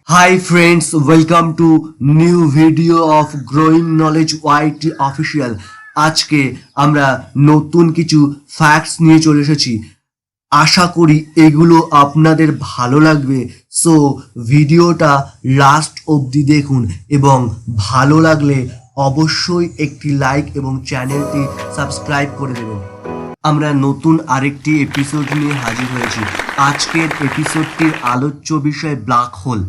Hi friends, welcome to new video of Growing Knowledge YT Official. আজকে আমরা নতুন কিছু ফ্যাক্টস নিয়ে চলে এসেছি। আশা করি এগুলো আপনাদের ভালো লাগবে। সো ভিডিওটা লাস্ট অবধি দেখুন এবং ভালো লাগলে অবশ্যই একটি লাইক এবং চ্যানেলটি সাবস্ক্রাইব করে দেবেন। আমরা নতুন আরেকটি এপিসোড নিয়ে হাজির হয়েছি। আজকের এপিসোডটির আলোচ্য বিষয় ব্ল্যাক হোল।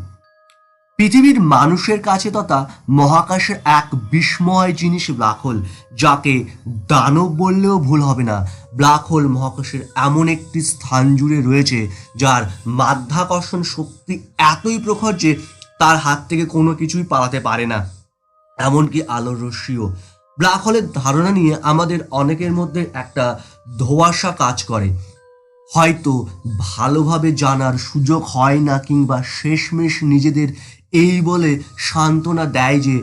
পৃথিবীর মানুষের কাছে তথা মহাকাশের এক বিস্ময় জিনিস ব্ল্যাক হোল, যাকে দানব বললেও ভুল হবে না। ব্ল্যাক হোল মহাকাশের এমন একটি স্থান জুড়ে রয়েছে যার মাধ্যাকর্ষণ শক্তি এতই প্রখর যে তার হাত থেকে কোনো কিছুই পালাতে পারে না, এমনকি আলোর রশ্মিও। ব্ল্যাক হোলের ধারণা নিয়ে আমাদের অনেকের মধ্যে একটা ধোঁয়াশা কাজ করে। হয়তো ভালোভাবে জানার সুযোগ হয় না, কিংবা শেষমেশ নিজেদের এই বলে সান্ত্বনা দেয় যে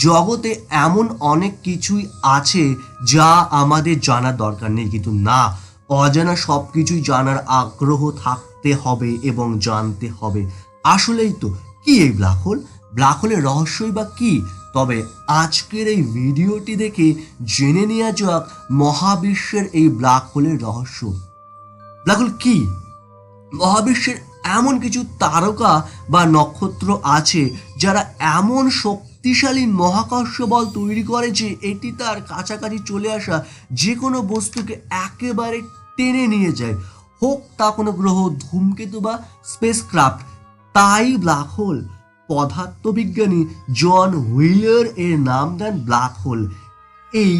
জগতে এমন অনেক কিছুই আছে যা আমাদের জানার দরকার নেই। কিন্তু না, অজানা সব কিছুই জানার আগ্রহ থাকতে হবে এবং জানতে হবে। আসলেই তো কি এই ব্ল্যাক হোল? ব্ল্যাক হোলের রহস্যই বা কি? তবে আজকের এই ভিডিওটি দেখে জেনে নেওয়া যাক মহাবিশ্বের এই ব্ল্যাক হোলের রহস্য। ব্ল্যাক হোল কি? মহাবিশ্বের এমন কিছু তারকা বা নক্ষত্র আছে যারা এমন শক্তিশালী মহাকর্ষ বল তৈরি করে যে এটি তার কাছাকাছি চলে আসা যে কোনো বস্তুকে একেবারে টেনে নিয়ে যায়, হোক তা কোনো গ্রহ, ধূমকেতু বা স্পেসক্রাফট। তাই ব্ল্যাক হোল পদার্থবিজ্ঞানী জন হুইলার এর নাম দেন ব্ল্যাক হোল। এই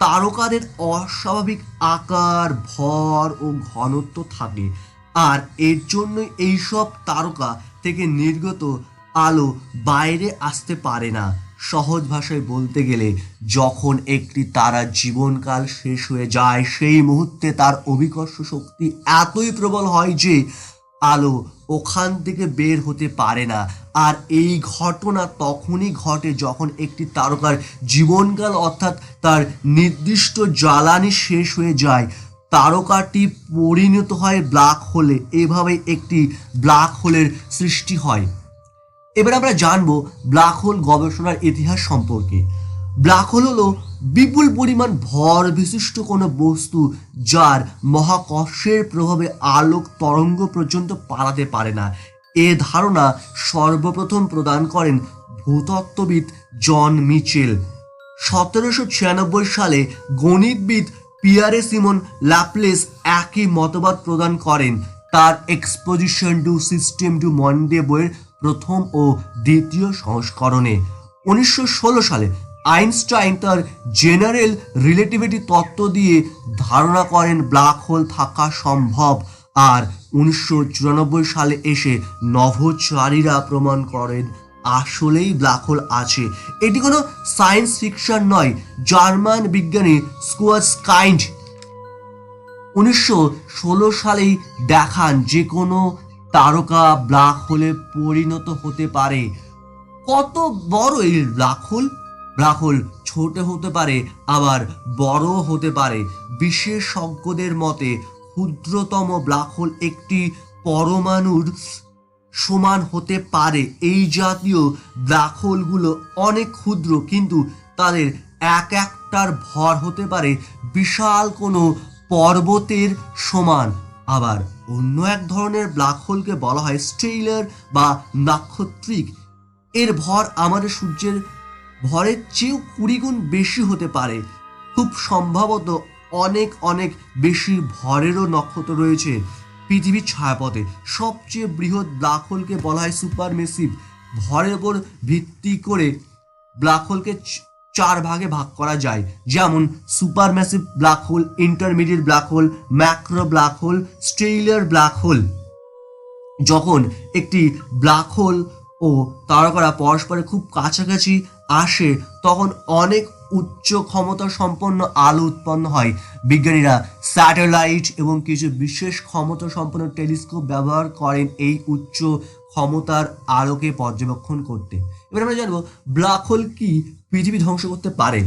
তারকাদের অস্বাভাবিক আকার, ভর ও ঘনত্ব থাকে, আর এর জন্যই এইসব তারকা থেকে নির্গত আলো বাইরে আসতে পারে না। সহজ ভাষায় বলতে গেলে, যখন একটি তারার জীবনকাল শেষ হয়ে যায় সেই মুহূর্তে তার অভিকর্ষ শক্তি এতই প্রবল হয় যে আলো ওখান থেকে বের হতে পারে না। আর এই ঘটনা তখনই ঘটে যখন একটি তারকার জীবনকাল অর্থাৎ তার নির্দিষ্ট জ্বালানি শেষ হয়ে যায়। তারকাটি পরিণত হয় ব্ল্যাক হোলে। এভাবে একটি ব্ল্যাক হোলের সৃষ্টি হয়। এবার আমরা জানবো ব্ল্যাক হোল গবেষণার ইতিহাস সম্পর্কে। ব্ল্যাক হোল হলো বিপুল পরিমাণ ভর বিশিষ্ট কোনো বস্তু যার মহাকর্ষের প্রভাবে আলোক তরঙ্গ পর্যন্ত পালাতে পারে না। এ ধারণা সর্বপ্রথম প্রদান করেন ভূতত্ত্ববিদ জন মিচেল। 1796 সালে গণিতবিদ পিয়ারে সিমন ল্যাপ্লেস একই মতবাদ প্রদান করেন তার Exposition du Système du Monde বইয়ের প্রথম ও দ্বিতীয় সংস্করণে। 1916 সালে আইনস্টাইন তার জেনারেল রিলেটিভিটি তত্ত্ব দিয়ে ধারণা করেন ব্ল্যাক হোল থাকা সম্ভব। আর 1994 সালে এসে নভোচারীরা প্রমাণ করেন আসলেই ব্ল্যাক হোল আছে। এটি কোনো সায়েন্স ফিকশন নয়। জার্মান বিজ্ঞানী স্কুয়ারস্কাইন্ড 1916 সালেই দেখান যে কোনো তারকা ব্ল্যাক হোলে পরিণত হতে পারে। কত বড় এই ব্ল্যাক হোল? ব্ল্যাক হোল ছোট হতে পারে, আবার বড় হতে পারে। বিশেষজ্ঞদের মতে ক্ষুদ্রতম ব্ল্যাক হোল একটি পরমাণুর সমান হতে পারে। এই জাতীয় ব্ল্যাক হোলগুলো অনেক ক্ষুদ্র, কিন্তু তাদের এক একটার ভর হতে পারে বিশাল কোনো পর্বতের সমান। আবার অন্য এক ধরনের ব্ল্যাক হোলকে বলা হয় স্টেলার বা নাক্ষত্রিক। এর ভর আমাদের সূর্যের ভরের চেয়েও 20 গুণ বেশি হতে পারে। খুব সম্ভবত অনেক অনেক বেশি ভরেরও নক্ষত্র রয়েছে পৃথিবীর ছায়াপথে। সবচেয়ে বৃহৎ ব্ল্যাক হোলকে বলা হয় সুপারমেসিভ। ভরের উপর ভিত্তি করে ব্ল্যাক হোলকে 4 ভাগে ভাগ করা যায়, যেমন supermassive black hole, intermediate black hole, macro black hole, stellar black hole. যখন একটি ব্ল্যাক হোল ও তারকারা পরস্পরের খুব কাছাকাছি আসে তখন অনেক উচ্চ ক্ষমতা সম্পন্ন আলো উৎপন্ন হয়। বিজ্ঞানীরা স্যাটেলাইট এবং কিছু বিশেষ ক্ষমতা সম্পন্ন টেলিস্কোপ ব্যবহার করেন এই উচ্চ ক্ষমতার আলোকে পর্যবেক্ষণ করতে। এবার আমরা জানবো ব্ল্যাক হোল কি পৃথিবী ধ্বংস করতে পারে।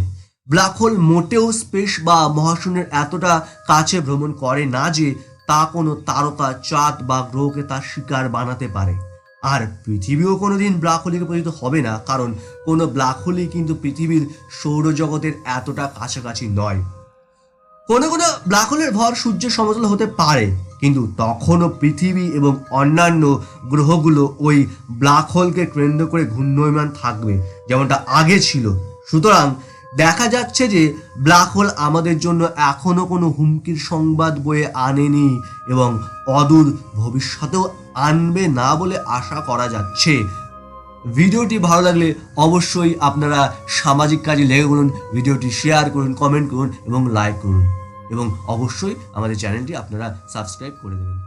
ব্ল্যাক হোল মোটেও স্পেস বা মহাশূন্যের এতটা কাছে ভ্রমণ করে না যে তা কোনো তারকা, চাঁদ বা গ্রহকে তার শিকার বানাতে পারে। আর পৃথিবীও কোনোদিন ব্ল্যাক হোলে পরিণত হবে না, কারণ কোনো ব্ল্যাক হোলই কিন্তু পৃথিবীর সৌরজগতের এতটা কাছাকাছি নয়। কোনো কোনো ব্ল্যাক হোলের ভর সূর্যের সমতল হতে পারে, কিন্তু তখনও পৃথিবী এবং অন্যান্য গ্রহগুলো ওই ব্ল্যাক হোলকে কেন্দ্র করে ঘূর্ণয়মান থাকবে, যেমনটা আগে ছিল। সুতরাং দেখা যাচ্ছে যে ব্ল্যাক হোল আমাদের জন্য এখনও কোনো হুমকির সংবাদ বয়ে আনেনি এবং অদূর ভবিষ্যতেও আনবে না বলে আশা করা যাচ্ছে। ভিডিওটি ভালো লাগলে অবশ্যই আপনারা সামাজিক কাজে লেগে করুন, ভিডিওটি শেয়ার করুন, কমেন্ট করুন এবং লাইক করুন, এবং অবশ্যই আমাদের চ্যানেলটি আপনারা সাবস্ক্রাইব করে দেবেন।